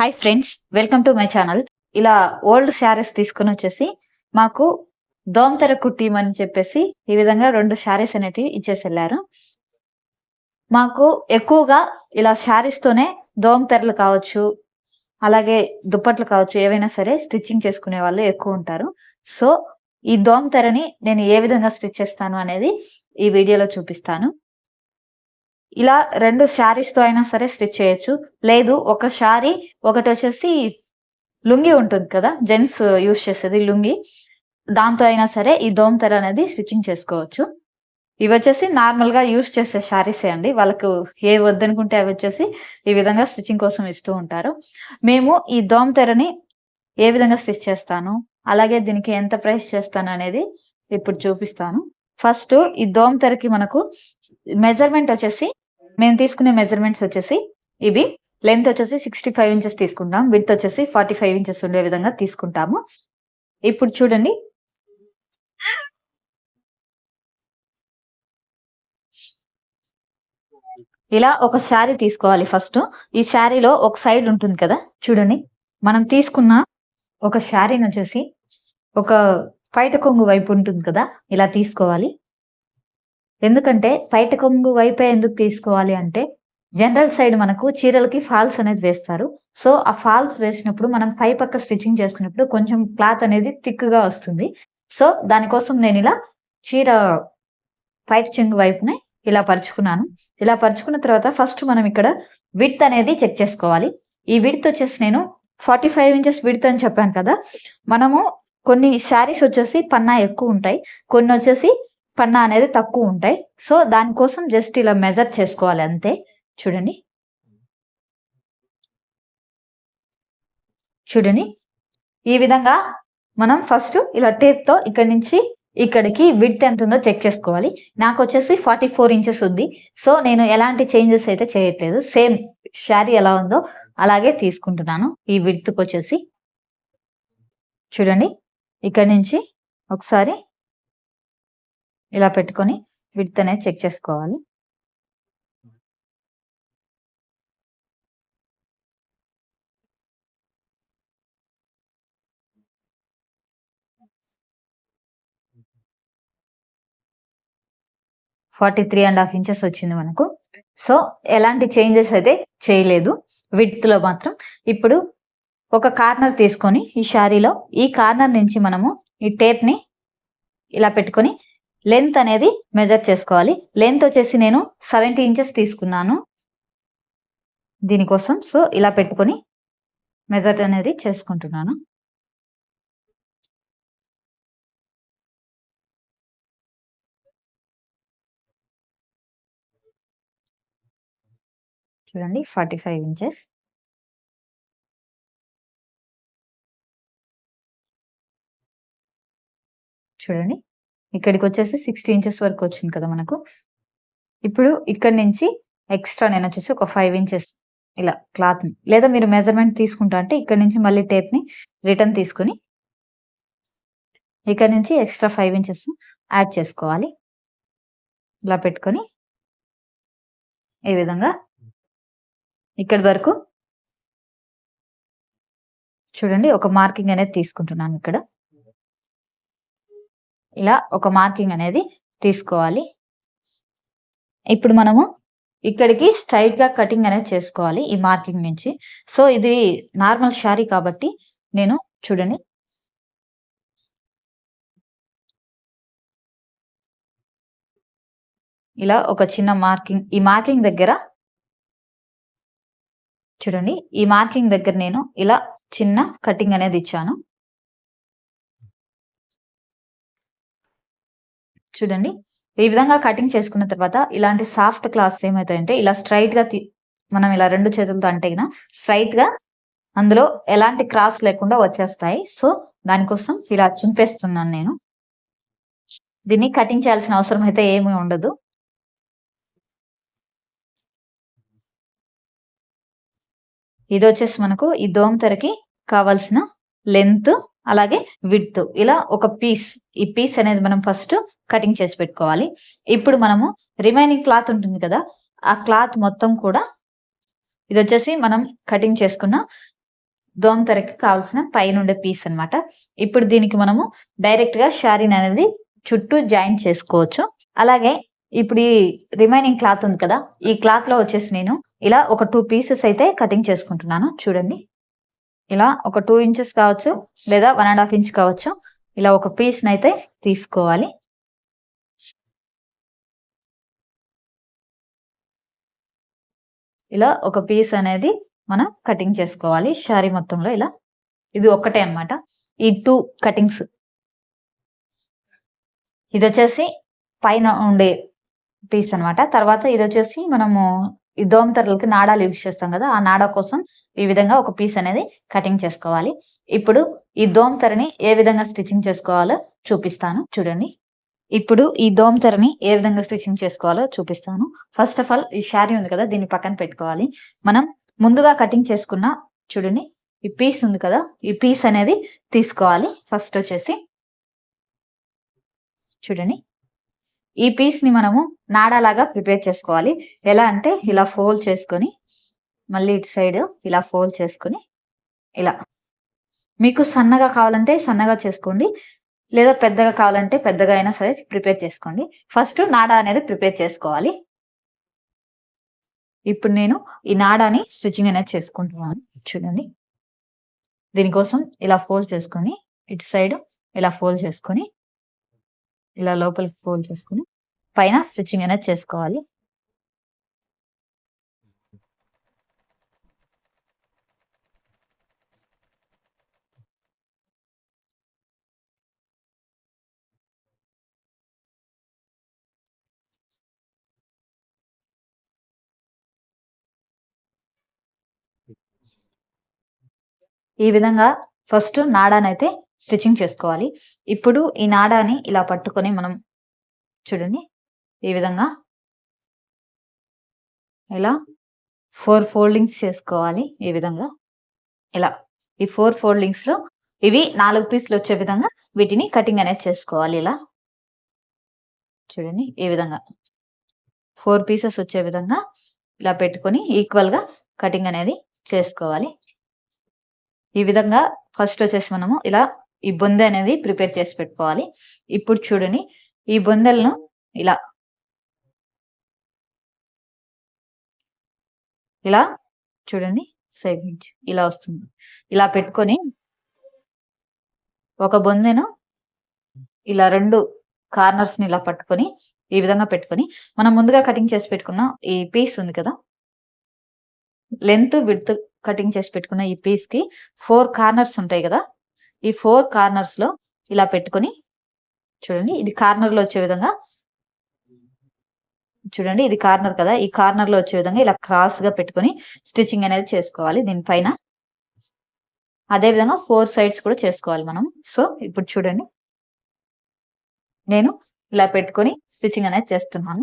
Hi friends, welcome to my channel. ఇలా old saris తీసుకొని వచ్చేసి మాకు దోమతెర కుట్టిమని చెప్పేసి ఈ విధంగా 2 శారీస్ అనేటివి ఇచ్చేసి వెళ్ళారు. మాకు ఎక్కువగా ఇలా శారీస్ తోనే దోమతెరలు కావచ్చు, అలాగే దుప్పట్లు కావచ్చు, ఏవైనా సరే స్టిచ్చింగ్ చేసుకునే వాళ్ళు ఎక్కువ ఉంటారు. సో ఈ దోమతెరని నేను ఏ విధంగా స్టిచ్ చేస్తాను అనేది ఈ వీడియోలో చూపిస్తాను. ఇలా 2 శారీస్‌తో అయినా సరే స్టిచ్ చేయొచ్చు. లేదు ఒక శారీ ఒకటొచ్చేసి లుంగీ ఉంటుంది కదా! జెంట్స్ యూజ్ చేసేది లుంగీ. దాంతో అయినా సరే ఈ దోమతెర అనేది స్టిచ్చింగ్ చేసుకోవచ్చు. ఇవొచ్చేసి నార్మల్‌గా యూజ్ చేసే శారీసే అండి. వాళ్ళకు ఏవి వద్దనుకుంటే అవొచ్చేసి ఈ విధంగా స్టిచ్చింగ్ కోసం ఇస్తూ ఉంటారు. మేము ఈ దోమతెరని ఏ విధంగా స్టిచ్ చేస్తాను, అలాగే దీనికి ఎంత ప్రైస్ చేస్తాననేది ఇప్పుడు చూపిస్తాను. ఫస్టు ఈ దోమతెరకి మనకు మెజర్‌మెంట్ వచ్చేసి మేము తీసుకునే మెజర్‌మెంట్స్ వచ్చేసి ఇవి. లెంత్ వచ్చేసి 65 ఇంచెస్ తీసుకుంటాం. విడ్త్ వచ్చేసి 45 ఇంచెస్ ఉండే విధంగా తీసుకుంటాము. ఇప్పుడు చూడండి. ఇలా ఒక శారీ తీసుకోవాలి ఫస్టు. ఈ శారీలో ఒక సైడ్ ఉంటుంది కదా! చూడండి. మనం తీసుకున్న ఒక శారీనొచ్చేసి ఒక పైట కొంగు వైపు ఉంటుంది కదా! ఇలా తీసుకోవాలి. ఎందుకంటే పైట కొంగు వైపే ఎందుకు తీసుకోవాలి అంటే, జనరల్ సైడ్ మనకు చీరలకి ఫాల్స్ అనేది వేస్తారు. సో, ఆ ఫాల్స్ వేసినప్పుడు మనం పై పక్క స్టిచ్చింగ్ చేసుకున్నప్పుడు కొంచెం క్లాత్ అనేది థిక్‌గా వస్తుంది. సో, దానికోసం నేనిలా చీర పైట చెంగు వైపునే ఇలా పరుచుకున్నాను. ఇలా పరుచుకున్న తర్వాత ఫస్ట్ మనం ఇక్కడ విడ్త్ అనేది చెక్ చేసుకోవాలి. ఈ విడ్త్ వచ్చేసి నేను 45 ఇంచెస్ విడ్త్ అని చెప్పాను కదా! మనము కొన్ని శారీస్ వచ్చేసి పన్నా ఎక్కువుంటాయి. కొన్నొచ్చేసి పన్నా అనేది తక్కువుంటాయి. సో, దానికోసం జస్ట్ ఇలా మెజర్ చేసుకోవాలి అంతే. చూడండి. చూడండి. ఈ విధంగా మనం ఫస్ట్ ఇలా టేప్‌తో ఇక్కడి నుంచి ఇక్కడికి విడ్త్ ఎంతుందో చెక్ చేసుకోవాలి. నాకొచ్చేసి 44 ఇంచెస్ ఉంది. సో, నేను ఎలాంటి చేంజెస్ అయితే చేయట్లేదు. సేమ్ శారీ ఎలా ఉందో అలాగే తీసుకుంటున్నాను. ఈ విడ్త్‌కొచ్చేసి. చూడండి. ఇక్కడి నుంచి ఒకసారి ఇలా పెట్టుకొని విడ్త్ అనేది చెక్ చేసుకోవాలి. ఫార్టీ 3½ ఇంచెస్ వచ్చింది మనకు. సో, ఎలాంటి చేంజెస్ అయితే చేయలేదు విడ్త్‌లో మాత్రం. ఇప్పుడు ఒక కార్నర్ తీసుకొని ఈ శారీలో ఈ కార్నర్ నుంచి మనము ఈ టేప్‌ని ఇలా పెట్టుకొని లెంత్ అనేది మెజర్ చేసుకోవాలి. లెంత్ వచ్చేసి నేను 70 ఇంచెస్ తీసుకున్నాను దీనికోసం. సో, ఇలా పెట్టుకొని మెజర్ అనేది చేసుకుంటున్నాను. చూడండి 45 ఇంచెస్. చూడండి. ఇక్కడికొచ్చేసి 60 ఇంచెస్ వరకు వచ్చింది కదా మనకు. ఇప్పుడు ఇక్కడి నుంచి ఎక్స్‌ట్రా నేనొచ్చేసి ఒక 5 ఇంచెస్ ఇలా క్లాత్‌ని లేదా మీరు మెజర్‌మెంట్ తీసుకుంటా అంటే ఇక్కడి నుంచి మళ్ళీ టేప్‌ని రిటర్న్ తీసుకొని ఇక్కడి నుంచి ఎక్స్‌ట్రా 5 ఇంచెస్ యాడ్ చేసుకోవాలి. ఇలా పెట్టుకొని ఈ విధంగా ఇక్కడి వరకు చూడండి ఒక మార్కింగ్ అనేది తీసుకుంటున్నాను ఇక్కడ. ఇలా ఒక మార్కింగ్ అనేది తీసుకోవాలి. ఇప్పుడు మనము ఇక్కడికి స్ట్రెయిట్‌గా కటింగ్ అనేది చేసుకోవాలి ఈ మార్కింగ్ నుంచి. సో, ఇది నార్మల్ శారీ కాబట్టి నేను చూడండి. ఇలా ఒక చిన్న మార్కింగ్ ఈ మార్కింగ్ దగ్గర చూడండి. ఈ మార్కింగ్ దగ్గర నేను ఇలా చిన్న కటింగ్ అనేది ఇచ్చాను. చూడండి. ఈ విధంగా కటింగ్ చేసుకున్న తర్వాత ఇలాంటి సాఫ్ట్ క్లాత్స్ ఏమైతాయంటే ఇలా స్ట్రెయిట్‌గా మనం ఇలా 2 చేతులతో అంటే గిన స్ట్రెయిట్‌గా అందులో ఎలాంటి క్రాస్ లేకుండా వచ్చేస్తాయి. సో, దానికోసం ఇలా చింపేస్తున్నాను నేను. దీన్ని కటింగ్ చేయాల్సిన అవసరం అయితే ఏమీ ఉండదు. ఇదొచ్చేసి మనకు ఈ దోమతెరకి కావాల్సిన లెంత్ అలాగే విడ్త్ ఇలా ఒక పీస్. ఈ పీస్ అనేది మనం ఫస్ట్ కటింగ్ చేసి పెట్టుకోవాలి. ఇప్పుడు మనము రిమైనింగ్ క్లాత్ ఉంటుంది కదా! ఆ క్లాత్ మొత్తం కూడా ఇదొచ్చేసి మనం కటింగ్ చేసుకున్న దోమతెరకి కావాల్సిన పైనుండే పీస్ అన్నమాట. ఇప్పుడు దీనికి మనము డైరెక్ట్‌గా శారీని అనేది చుట్టూ జాయిన్ చేసుకోవచ్చు. అలాగే ఇప్పుడు ఈ రిమైనింగ్ క్లాత్ ఉంది కదా! ఈ క్లాత్‌లో వచ్చేసి నేను ఇలా ఒక 2 పీసెస్ అయితే కటింగ్ చేసుకుంటున్నాను. చూడండి. ఇలా ఒక 2 ఇంచెస్ కావచ్చు, లేదా 1 ½ ఇంచ్ కావచ్చు. ఇలా ఒక పీస్‌నైతే తీసుకోవాలి. ఇలా ఒక పీస్ అనేది మనం కటింగ్ చేసుకోవాలి. శారీ మొత్తంలో ఇలా. ఇది ఒక్కటే అన్నమాట. ఈ 2 కటింగ్స్. ఇదొచ్చేసి పైన ఉండే పీస్ అన్నమాట. తర్వాత ఇదొచ్చేసి మనము ఈ దోమతెరలకి నాడాలు యూజ్ చేస్తాం కదా! ఆ నాడ కోసం ఈ విధంగా ఒక పీస్ అనేది కటింగ్ చేసుకోవాలి. ఇప్పుడు ఈ దోమతెరని ఏ విధంగా స్టిచ్చింగ్ చేసుకోవాలో చూపిస్తాను చూడండి. ఇప్పుడు ఈ దోమతెరని ఏ విధంగా స్టిచ్చింగ్ చేసుకోవాలో చూపిస్తాను. ఫస్ట్ ఆఫ్ ఆల్ ఈ శారీ ఉంది కదా! దీన్ని పక్కన పెట్టుకోవాలి. మనం ముందుగా కటింగ్ చేసుకున్న చూడండి ఈ పీస్ ఉంది కదా! ఈ పీస్ అనేది తీసుకోవాలి. ఫస్ట్ వచ్చేసి చూడండి. ఈ పీస్‌ని మనము నాడాలాగా ప్రిపేర్ చేసుకోవాలి. ఎలా అంటే ఇలా ఫోల్డ్ చేసుకొని, మళ్ళీ ఇటు సైడ్ ఇలా ఫోల్డ్ చేసుకొని, ఇలా. మీకు సన్నగా కావాలంటే సన్నగా చేసుకోండి. లేదా పెద్దగా కావాలంటే పెద్దగా అయినా సరే ప్రిపేర్ చేసుకోండి. ఫస్ట్ నాడ అనేది ప్రిపేర్ చేసుకోవాలి. ఇప్పుడు నేను ఈ నాడాని స్టిచ్చింగ్ అనేది చేసుకుంటున్నాను. చూడండి. దీనికోసం ఇలా ఫోల్డ్ చేసుకొని, ఇటు సైడ్ ఇలా ఫోల్డ్ చేసుకొని, ఇలా లోపలికి ఫోల్డ్ చేసుకొని, పైన స్టిచ్చింగ్ అనేది చేసుకోవాలి. ఈ విధంగా ఫస్ట్ నాడానైతే స్టిచ్చింగ్ చేసుకోవాలి. ఇప్పుడు ఈ నాడాని ఇలా పట్టుకొని మనం చూడండి. ఈ విధంగా ఇలా 4 ఫోల్డింగ్స్ చేసుకోవాలి. ఈ విధంగా. ఇలా. ఈ 4 ఫోల్డింగ్స్‌లో ఇవి 4 పీసులు వచ్చే విధంగా వీటిని కటింగ్ అనేది చేసుకోవాలి ఇలా. చూడండి. ఈ విధంగా. 4 పీసెస్ వచ్చే విధంగా ఇలా పెట్టుకొని ఈక్వల్‌గా కటింగ్ అనేది చేసుకోవాలి. ఈ విధంగా ఫస్ట్ వచ్చేసి మనము ఇలా ఈ బొందె అనేది ప్రిపేర్ చేసి పెట్టుకోవాలి. ఇప్పుడు చూడండి ఈ బొందెలను ఇలా, ఇలా చూడండి సైడ్ నుంచి ఇలా వస్తుంది. ఇలా పెట్టుకొని ఒక బొందెను ఇలా 2 కార్నర్స్‌ని ఇలా పట్టుకొని ఈ విధంగా పెట్టుకొని మనం ముందుగా కటింగ్ చేసి పెట్టుకున్న ఈ పీస్ ఉంది కదా! లెంత్, విడ్త్ కటింగ్ చేసి పెట్టుకున్న ఈ పీస్‌కి 4 కార్నర్స్ ఉంటాయి గదా! ఈ 4 కార్నర్స్‌లో ఇలా పెట్టుకొని చూడండి. ఇది కార్నర్‌లో వచ్చే విధంగా చూడండి. ఇది కార్నర్ కదా! ఈ కార్నర్‌లో వచ్చే విధంగా ఇలా క్రాస్‌గా పెట్టుకొని స్టిచ్చింగ్ అనేది చేసుకోవాలి దీని పైన. అదే విధంగా 4 సైడ్స్ కూడా చేసుకోవాలి మనం. సో, ఇప్పుడు చూడండి. నేను ఇలా పెట్టుకొని స్టిచ్చింగ్ అనేది చేస్తున్నాను.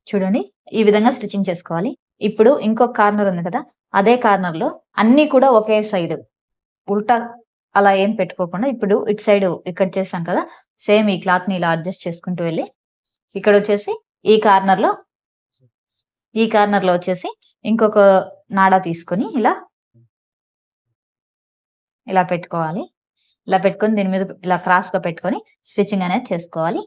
చూడండి. ఈ విధంగా స్టిచ్చింగ్ చేసుకోవాలి. ఇప్పుడు ఇంకొక కార్నర్ ఉంది కదా! అదే కార్నర్‌లో అన్నీ కూడా ఒకే సైడ్ ఉల్టా అలా ఏం పెట్టుకోకుండా ఇప్పుడు ఇటు సైడ్ ఇక్కడ చేసాం కదా! సేమ్ ఈ క్లాత్‌ని ఇలా అడ్జస్ట్ చేసుకుంటూ వెళ్లి ఇక్కడొచ్చేసి ఈ కార్నర్‌లో ఈ కార్నర్‌లో వచ్చేసి ఇంకొక నాడ తీసుకొని ఇలా, ఇలా పెట్టుకోవాలి. ఇలా పెట్టుకొని దీని మీద ఇలా క్రాస్‌గా పెట్టుకొని స్టిచ్చింగ్ అనేది చేసుకోవాలి.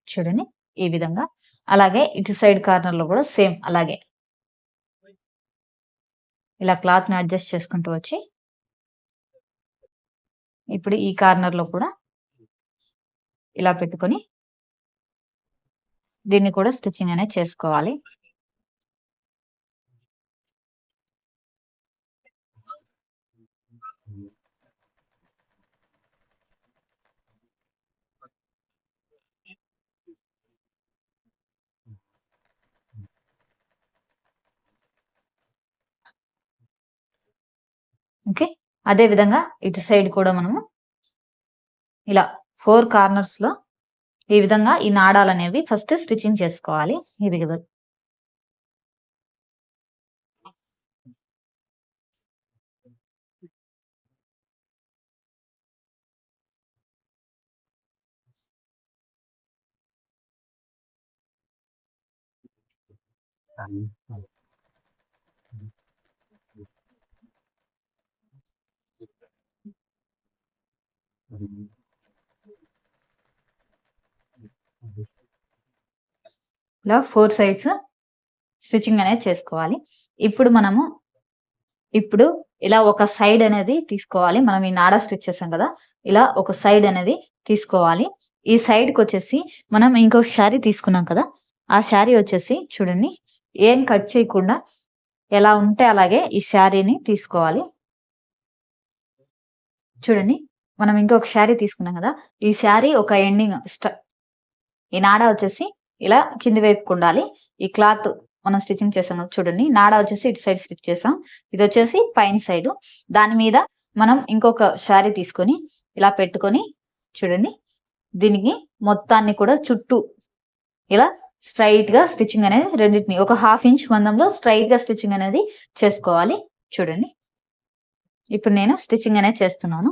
చూడండి ఈ విధంగా. అలాగే ఇటు సైడ్ కార్నర్‌లో కూడా సేమ్ అలాగే. ఇలా క్లాత్‌ని అడ్జస్ట్ చేసుకుంటూ వచ్చి ఇప్పుడు ఈ కార్నర్‌లో కూడా ఇలా పెట్టుకొని దీన్ని కూడా స్టిచ్చింగ్ అనేది చేసుకోవాలి. అదే విధంగా ఇటు సైడ్ కూడా మనము ఇలా 4 కార్నర్స్‌లో ఈ విధంగా ఈ నాడాలనేవి ఫస్ట్ స్టిచ్చింగ్ చేసుకోవాలి. ఈ విధంగా. ఇలా 4 సైడ్స్ స్టిచ్చింగ్ అనేది చేసుకోవాలి. ఇప్పుడు ఇలా ఒక సైడ్ అనేది తీసుకోవాలి. మనం ఈ నాడా స్టిచ్ చేసాం కదా! ఇలా ఒక సైడ్ అనేది తీసుకోవాలి. ఈ సైడ్‌కొచ్చేసి మనం ఇంకో శారీ తీసుకున్నాం కదా! ఆ శారీ వచ్చేసి చూడండి ఏం కట్ చేయకుండా ఎలా ఉంటే అలాగే ఈ శారీని తీసుకోవాలి. చూడండి మనం ఇంకొక శారీ తీసుకున్నాం కదా! ఈ శారీ ఒక ఎండింగ్ ఈ నాడా వచ్చేసి ఇలా కింది వైపుకుండాలి. ఈ క్లాత్ మనం స్టిచ్చింగ్ చేసాం కదా! చూడండి నాడా వచ్చేసి ఇటు సైడ్ స్టిచ్ చేసాం. ఇదొచ్చేసి పైన సైడు. దాని మీద మనం ఇంకొక శారీ తీసుకొని ఇలా పెట్టుకొని చూడండి దీనికి మొత్తాన్ని కూడా చుట్టూ ఇలా స్ట్రెయిట్‌గా స్టిచ్చింగ్ అనేది రెండిటిని ఒక 1/2 ఇంచ్ మందంలో స్ట్రెయిట్‌గా స్టిచ్చింగ్ అనేది చేసుకోవాలి. చూడండి. ఇప్పుడు నేను స్టిచ్చింగ్ అనేది చేస్తున్నాను.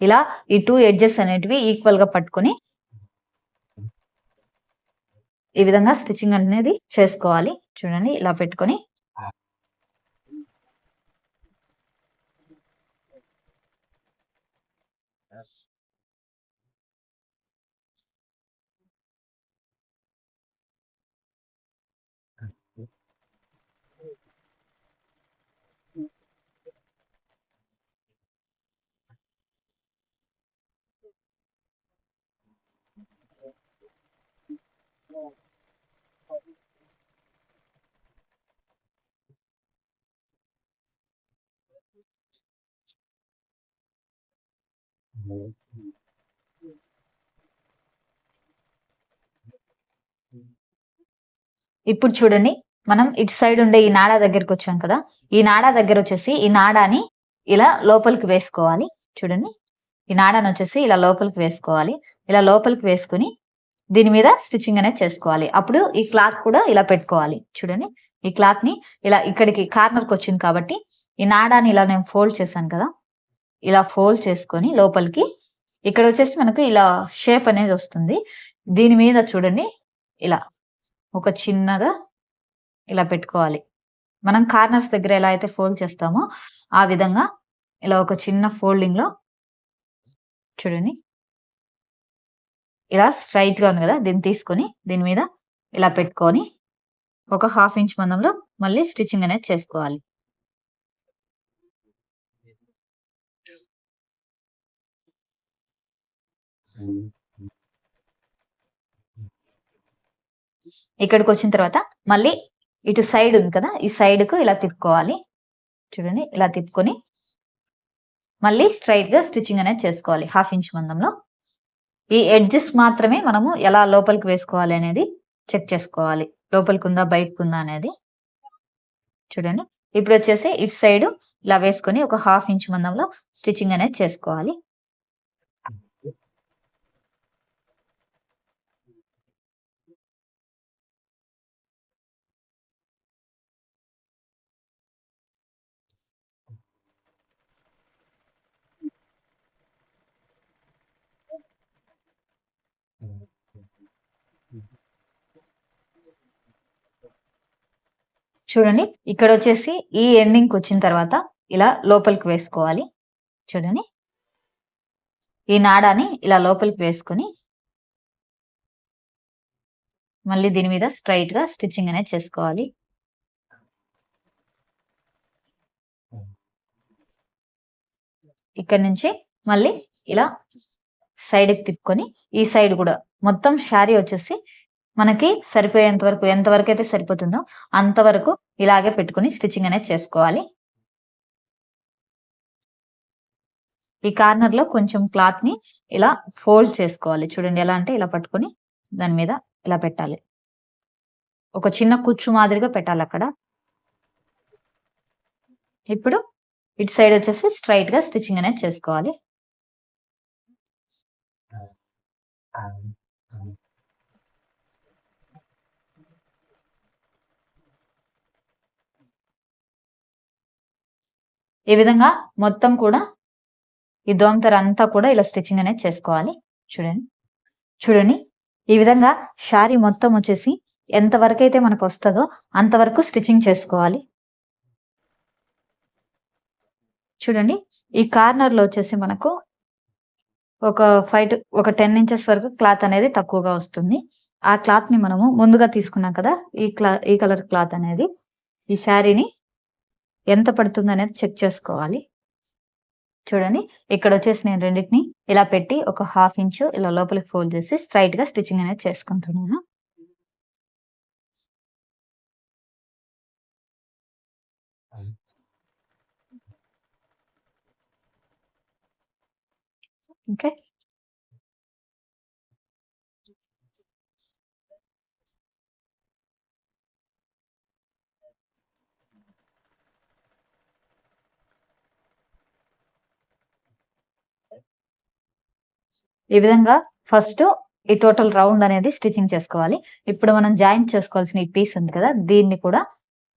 ఇలా ఈ 2 ఎడ్జెస్ అనేటివి ఈక్వల్‌గా పట్టుకొని ఈ విధంగా స్టిచ్చింగ్ అనేది చేసుకోవాలి. చూడండి ఇలా పెట్టుకొని ఇప్పుడు చూడండి మనం ఇటు సైడ్ ఉండే ఈ నాడా దగ్గరకొచ్చాం కదా! ఈ నాడా దగ్గరొచ్చేసి ఈ నాడాని ఇలా లోపలికి వేసుకోవాలి. చూడండి. ఈ నాడానొచ్చేసి ఇలా లోపలికి వేసుకోవాలి. ఇలా లోపలికి వేసుకొని దీని మీద స్టిచ్చింగ్ అనేది చేసుకోవాలి. అప్పుడు ఈ క్లాత్ కూడా ఇలా పెట్టుకోవాలి. చూడండి. ఈ క్లాత్‌ని ఇలా ఇక్కడికి కార్నర్‌కొచ్చింది కాబట్టి ఈ నాడాని ఇలా నేను ఫోల్డ్ చేశాను కదా! ఇలా ఫోల్డ్ చేసుకొని లోపలికి ఇక్కడొచ్చేసి మనకు ఇలా షేప్ అనేది వస్తుంది. దీని మీద చూడండి ఇలా ఒక చిన్నగా ఇలా పెట్టుకోవాలి. మనం కార్నర్స్ దగ్గర ఎలా అయితే ఫోల్డ్ చేస్తామో ఆ విధంగా ఇలా ఒక చిన్న ఫోల్డింగ్‌లో చూడండి. ఇలా స్ట్రెయిట్‌గా ఉంది కదా! దీన్ని తీసుకొని దీని మీద ఇలా పెట్టుకొని ఒక 1/2 ఇంచ్ మందంలో మళ్ళీ స్టిచ్చింగ్ అనేది చేసుకోవాలి. ఇక్కడికొచ్చిన తర్వాత మళ్ళీ ఇటు సైడ్ ఉంది కదా! ఈ సైడ్‌కు ఇలా తిప్పుకోవాలి. చూడండి ఇలా తిప్పుకొని మళ్ళీ స్ట్రెయిట్‌గా స్టిచ్చింగ్ అనేది చేసుకోవాలి 1/2 ఇంచ్ మందంలో. ఈ ఎడ్జెస్ మాత్రమే మనము ఎలా లోపలికి వేసుకోవాలి అనేది చెక్ చేసుకోవాలి. లోపలికుందా? బయటకుందా? అనేది. చూడండి. ఇప్పుడొచ్చేసి ఇటు సైడు ఇలా వేసుకొని ఒక 1/2 ఇంచ్ మందంలో స్టిచ్చింగ్ అనేది చేసుకోవాలి. చూడండి. ఇక్కడొచ్చేసి ఈ ఎండింగ్‌కొచ్చిన తర్వాత ఇలా లోపలికి వేసుకోవాలి. చూడండి. ఈ నాడాని ఇలా లోపలికి వేసుకొని మళ్ళీ దీని మీద స్ట్రెయిట్‌గా స్టిచ్చింగ్ అనేది చేసుకోవాలి. ఇక్కడి నుంచి మళ్ళీ ఇలా సైడ్‌కి తిప్పుకొని ఈ సైడ్ గూడా మొత్తం శారీ వచ్చేసి మనకి సరిపోయేంత వరకు ఎంతవరకైతే సరిపోతుందో అంతవరకు ఇలాగే పెట్టుకొని స్టిచ్చింగ్ అనేది చేసుకోవాలి. ఈ కార్నర్ లో కొంచెం క్లాత్ ని ఇలా ఫోల్డ్ చేసుకోవాలి. చూడండి ఎలా అంటే ఇలా పట్టుకొని దాని మీద ఇలా పెట్టాలి. ఒక చిన్న కుచ్చు మాదిరిగా పెట్టాలి అక్కడ. ఇప్పుడు ఇటు సైడ్ వచ్చేసి స్ట్రైట్ గా స్టిచ్చింగ్ అనేది చేసుకోవాలి. ఈ విధంగా మొత్తం కూడా ఈ దోమతెర అంతా కూడా ఇలా స్టిచ్చింగ్ అనేది చేసుకోవాలి. చూడండి. చూడండి. ఈ విధంగా శారీ మొత్తం వచ్చేసి ఎంత వరకైతే మనకు వస్తదో అంతవరకు స్టిచ్చింగ్ చేసుకోవాలి. చూడండి. ఈ కార్నర్ లో వచ్చేసి మనకు ఒక 10 ఇంచెస్ వరకు క్లాత్ అనేది తక్కువగా వస్తుంది. ఆ క్లాత్ ని మనము ముందుగా తీసుకున్నాం కదా! ఈ కలర్ క్లాత్ అనేది ఈ శారీని ఎంత పడుతుందనేది చెక్ చేసుకోవాలి. చూడండి. ఇక్కడొచ్చేసి నేను రెండిటిని ఇలా పెట్టి ఒక 1/2 ఇంచు ఇలా లోపలికి ఫోల్డ్ చేసి స్ట్రెయిట్ గా స్టిచ్చింగ్ అనేది చేసుకుంటున్నాను. ఓకే. ఈ విధంగా ఫస్ట్ ఈ టోటల్ రౌండ్ అనేది స్టిచ్చింగ్ చేసుకోవాలి. ఇప్పుడు మనం జాయింట్ చేసుకోవాల్సిన ఈ పీస్ ఉంది కదా! దీన్ని కూడా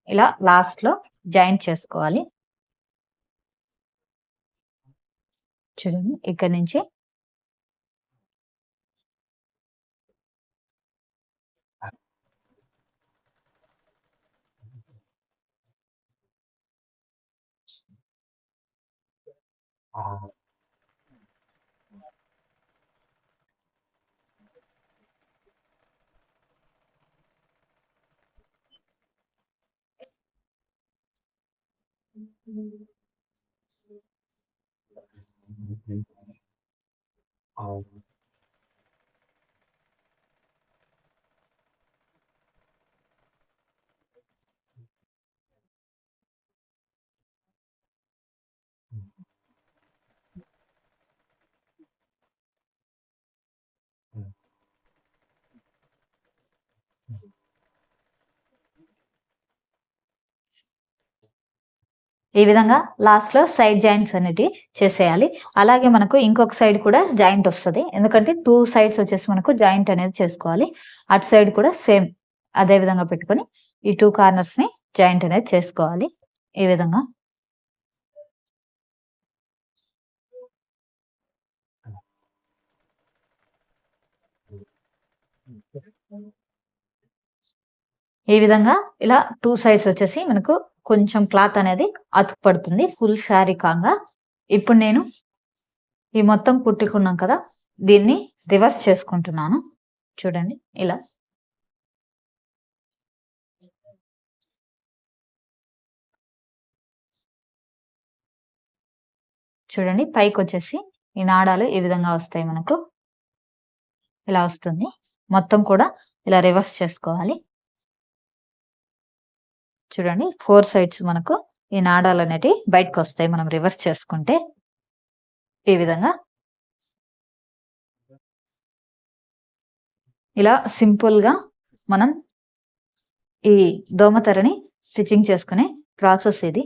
ఇలా లాస్ట్ లో జాయింట్ చేసుకోవాలి. చూడండి. ఇక్కడి నుంచి ఈ విధంగా లాస్ట్ లో సైడ్ జాయింట్స్ అనేటివి చేసేయాలి. అలాగే మనకు ఇంకొక సైడ్ కూడా జాయింట్ వస్తది. ఎందుకంటే 2 సైడ్స్ వచ్చేసి మనకు జాయింట్ అనేది చేసుకోవాలి. అటు సైడ్ కూడా సేమ్ అదే విధంగా పెట్టుకొని ఈ 2 కార్నర్స్ ని జాయింట్ అనేది చేసుకోవాలి. ఈ విధంగా. ఈ విధంగా ఇలా 2 సైడ్స్ వచ్చేసి మనకు కొంచెం క్లాత్ అనేది అతుకు పడుతుంది. ఫుల్ శారీ కాంగా. ఇప్పుడు నేను ఈ మొత్తం కుట్టుకున్నాం కదా! దీన్ని రివర్స్ చేసుకుంటున్నాను. చూడండి ఇలా. చూడండి పైకొచ్చేసి ఈ నాడాలు ఈ విధంగా వస్తాయి మనకు. ఇలా వస్తుంది. మొత్తం కూడా ఇలా రివర్స్ చేసుకోవాలి. చూడండి 4 సైడ్స్ మనకు ఈ నాడాలనేటివి బయటకొస్తాయి మనం రివర్స్ చేసుకుంటే. ఈ విధంగా. ఇలా సింపుల్‌గా మనం ఈ దోమతెరని స్టిచ్చింగ్ చేసుకునే ప్రాసెస్ ఇది.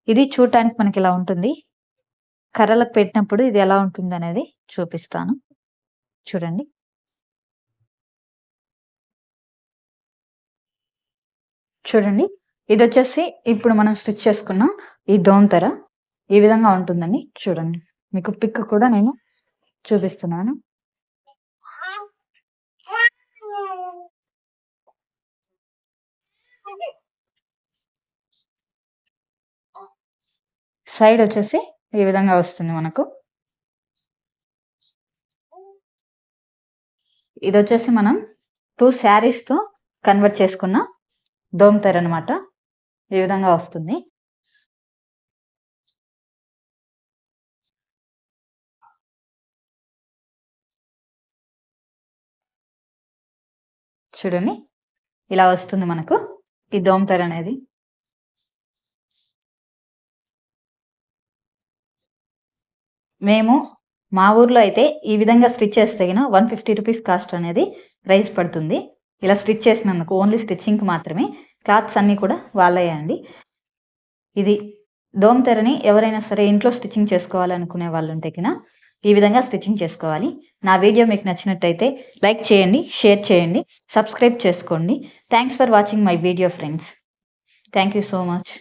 ఇది చూడటానికి మనకిలా ఉంటుంది. కర్రలకు పెట్టినప్పుడు ఇది ఎలా ఉంటుందనేది చూపిస్తాను. చూడండి. చూడండి. ఇదొచ్చేసి ఇప్పుడు మనం స్టిచ్ చేసుకున్న ఈ దోమతెర. ఈ విధంగా ఉంటుందండి. చూడండి. మీకు పిక్ కూడా నేను చూపిస్తున్నాను. సైడ్ వచ్చేసి ఈ విధంగా వస్తుంది మనకు. ఇదొచ్చేసి మనం 2 శారీస్‌తో కన్వర్ట్ చేసుకున్న దోమతెర అన్నమాట. ఈ విధంగా వస్తుంది. చూడండి. ఇలా వస్తుంది మనకు ఈ దోమతెర అనేది. మేము మా ఊర్లో అయితే ఈ విధంగా స్టిచ్ చేస్తే గిన 150 రూపీస్ కాస్ట్ అనేది ప్రైస్ పడుతుంది. ఇలా స్టిచ్ చేసినందుకు ఓన్లీ స్టిచ్చింగ్కి మాత్రమే. క్లాత్స్ అన్నీ కూడా వాళ్ళయే అండి. ఇది దోమ తెరని ఎవరైనా సరే ఇంట్లో స్టిచ్చింగ్ చేసుకోవాలనుకునే వాళ్ళు ఉంటే గిన ఈ విధంగా స్టిచ్చింగ్ చేసుకోవాలి. నా వీడియో మీకు నచ్చినట్టయితే లైక్ చేయండి, షేర్ చేయండి, సబ్స్క్రైబ్ చేసుకోండి. Thanks for watching my video friends. Thank you so much.